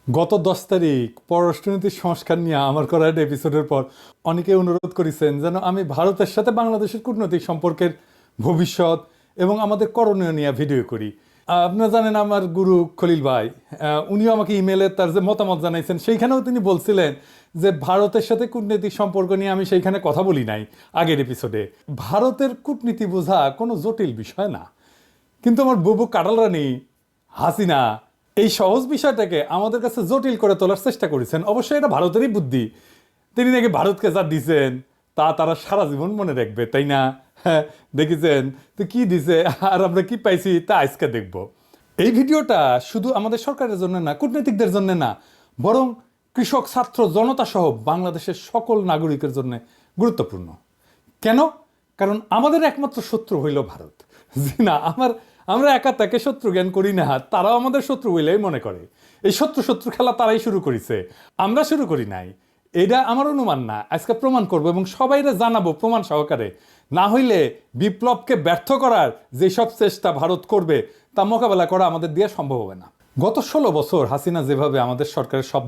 গত 10 তারিখ পররাষ্ট্রনীতির সংস্কার নিয়ে আমার করা একটা এপিসোডের পর অনেকে অনুরোধ করেছেন যেন আমি ভারতের সাথে বাংলাদেশের কূটনৈতিক সম্পর্কের ভবিষ্যৎ এবং আমাদের করণীয় নিয়ে ভিডিও করি। আপনারা জানেন আমার গুরু খলিল ভাই, উনিও আমাকে ইমেলে তার যে মতামত জানাইছেন সেইখানেও তিনি বলছিলেন যে ভারতের সাথে কূটনৈতিক সম্পর্ক নিয়ে আমি সেইখানে কথা বলি নাই আগের এপিসোডে। ভারতের কূটনীতি বোঝা কোনো জটিল বিষয় না, কিন্তু আমার বুবু কাটাল রানী হাসিনা এই সহজ বিষয়টাকে আমাদের কাছে জটিল করে তোলার চেষ্টা করেছেন। অবশ্যই এটা ভারতেরই বুদ্ধি। তিনি নাকি ভারতকে যা দিছেন তা তারা সারা জীবন মনে রাখবে, তাই না? হ্যাঁ, দেখেছেন তো কি দিছে আর আমরা কি পাইছি তা আজকে দেখব। এই ভিডিওটা শুধু আমাদের সরকারের জন্য না, কূটনীতিকদের জন্য না, বরং কৃষক, ছাত্র, জনতা সহ বাংলাদেশের সকল নাগরিকের জন্য গুরুত্বপূর্ণ। কেন? কারণ আমাদের একমাত্র শত্রু হইল ভারত। জি না, আমরা একা তাকে শত্রু জ্ঞান করি না, তারাও আমাদের শত্রু বলেই মনে করে। এই শত্রু শত্রু খেলা তারাই শুরু করেছে, আমরা শুরু করি নাই। এটা আমার অনুমান না, আজকে প্রমাণ করব এবং সবাইরে জানাবো প্রমাণ সহকারে। না হইলে বিপ্লবকে ব্যর্থ করার যেসব চেষ্টা ভারত করবে তা মোকাবেলা করা আমাদের দিয়ে সম্ভব হবে না। গত 16 বছর হাসিনা যেভাবে আমাদের সরকারের সব